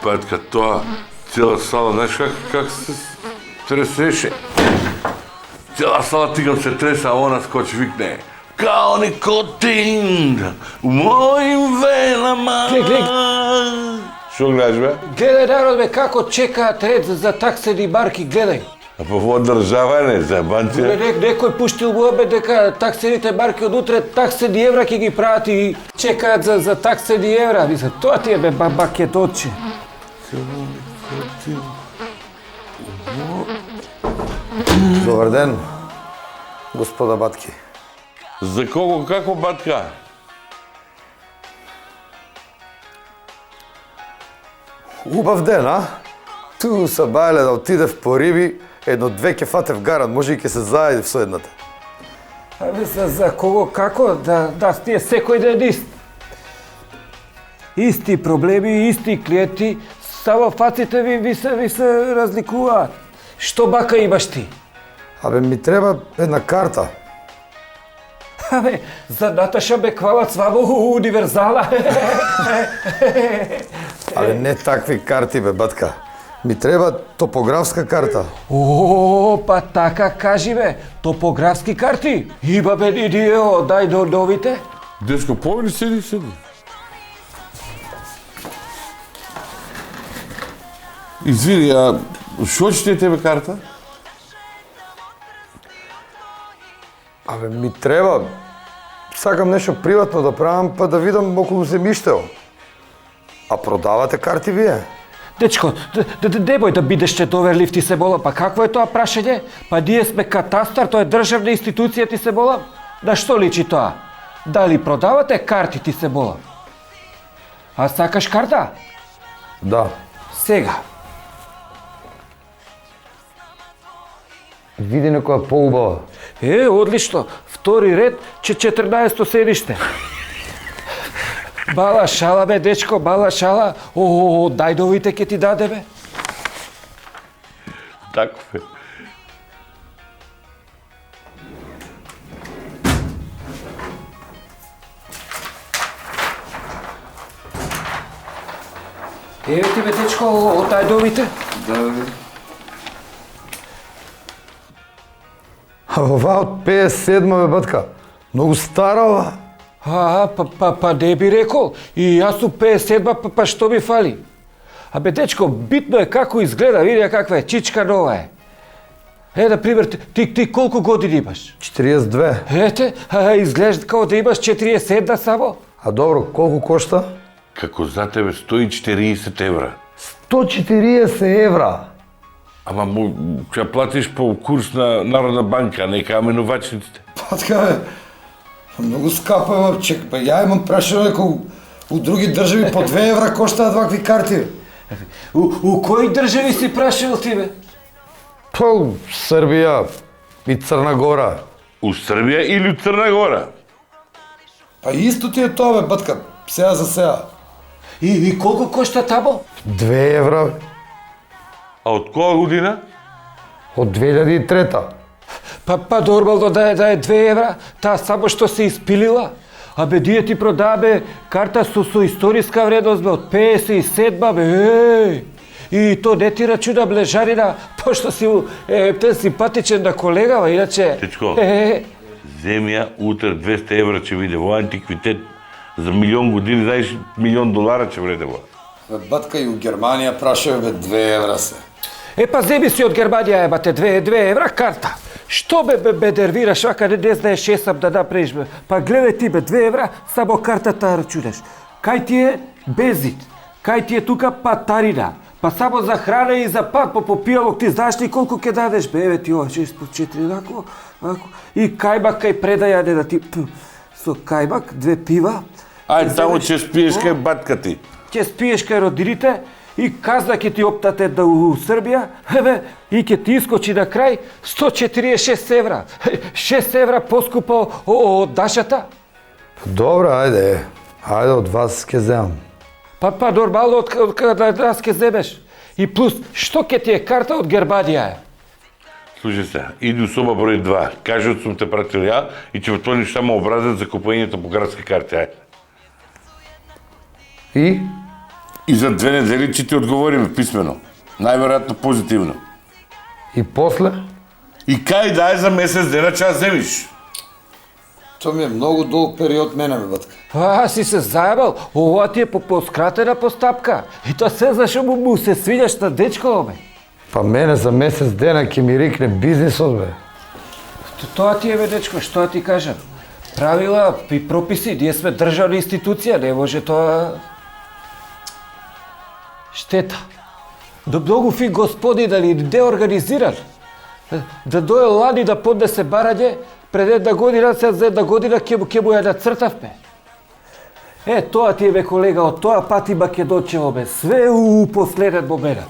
Батка, тоа цела сала, знаеш как се тресеше? Цела сала тигам се треса, а она скочи викне. Као никотин, у моим венама. Шо гледаш, бе? Гледај народ, бе, како чекаат ред за таксени барки, гледај. А по во држава не, за банци. Некој пуштил го бе дека таксените барки од утре таксени евра ќе ги прават и чекаат за таксени евра. Мисля, тоа ти е бе бакеточе. Добар ден, господа батки. За кого, како батка? Убав ден, а? Ту са бајле да отидев по риби, едно-две ќе фатев гаран, може и ќе се заедев со едната. Абе, за кого, како? Да, тие секој ден ист. Исти проблеми, исти клиенти, само фаците ви се разликуваат. Што бака имаш ти? Абе, ми треба една карта. Абе, за Наташа Беквалац вамо универзала. Абе, не такви карти, бе, батка. Ми треба топографска карта. О, па така кажи бе, топографски карти. Има бе, иди, дај до новите. Дечко, повели седи. Извини, а шо ќе тебе карта? Абе, ми треба. Сакам нешто приватно да правам, па да видам околу земјиштето. А продавате карти вие? Дечко, демој да бидеш недоверлив, ти се болам. Па какво е тоа прашање? Па ние сме катастар, тоа е државна институција, ти се болам. На што личи тоа? Дали продавате карти, ти се болам? А сакаш карта? Да. Сега. Види некоја поубава. Одлично. Втори ред, 14-то седиште. Бала шала, бе, дечко, бала шала. Дај довите ке ти даде, бе. Таков е. Еве ти, бе, дечко, дај довите. Да. А ова од 57 бе, батка. Многу стара ова. Па не би рекол. И јас сум 57, па што ми фали? Абе, дечко, битно е како изгледа, види каква е, чичка нова е. На пример, ти колку години имаш? 42. Ете, изглежда како да имаш 41 само. А добро, колку кошта? Како за тебе 140 евра. 140 евра. Ама ќе платиш по курс на Народна банка, нека менувачниците. Батка, бе, многу скапа е вапчек. Па ја имам прашено дека у други држави по 2 евра коштаат вакви карти. У кои држави си прашил ти, бе? Па, Србија и Црна Гора. У Србија или у Црна Гора? Па исто ти е тоа, бе, батка, сега за сега. И колку кошта тамо? 2 евра А од која година? од 2003. Па нормално да е 2 евра, таа само што се испилила. Абе, ние ти продаваме карта со историска вредност, бе, од 57, бе, И то не ти рачуна блежарина, пошто си симпатичен на колегава, иначе... Течко, земја утре 200 евра ќе виде во антиквитет, за милион години, знаеш, $1.000.000 ќе вреде во. Батка, и у Германија прашаја, бе, 2 евра се. Па земи си од Германија, ебате, 2 евра карта. Што бе дервираш, вака не знаеш шесам да направиш, бе. Па гледај ти, бе, 2 евра, само картата рачунаш. Кај ти е безит, кај ти е тука патарина, па само за храна и за пат по пијалок, ти знаеш ли колку ќе дадеш, бе, еве ти ова 6 по 4, вако, и кајбак кај предаја, не да ти, со кајбак, 2 пива. Ајде, таму ќе спиеш кај батка ти. Ќе спиеш кај родилите, и казна ќе ти оптате да у Србија, и ќе ти искочи на крај 146 евра. 6 евра поскупо од дашата. Добро, ајде од вас ќе земам. Па нормално од каде нас ќе земеш. И плюс, што ќе ти е карта од Германија? Слушај се, иди у соба број 2, кажи од сум те пратил ја и ќе отвориш само образец за купувањето по градски карти, ајде. И? И за 2 недели ќе ти одговориме писмено. Најверојатно позитивно. И после? И кај да е за месец дена ќе ја земиш? То ми е многу долг период мене, бе, батка. Па, си се заебал, ова ти е по скратена постапка. И тоа се зашо му се свиѓаш на дечко, бе. Па мене за месец дена ќе ми рикне бизнисот, бе. Тоа ти е, бе, дечко, што ти кажам? Правила и прописи, ние сме државна институција, не може тоа... Штета. Да многу фин господи дали деорганизиран. Да дое лани да поднесе барање, пред една година, сега за една година ќе му ја нацртавме. Тоа ти е, бе, колега, од тоа пати Македончево, бе, све у последен момент.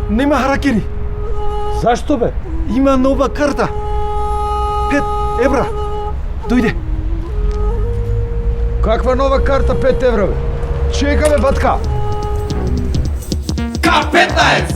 Нема харакири. Зашто, бе? Има нова карта. 5 евра. Дојде. Каква нова карта 5 евра, бе? Чека, бе, батка! К15!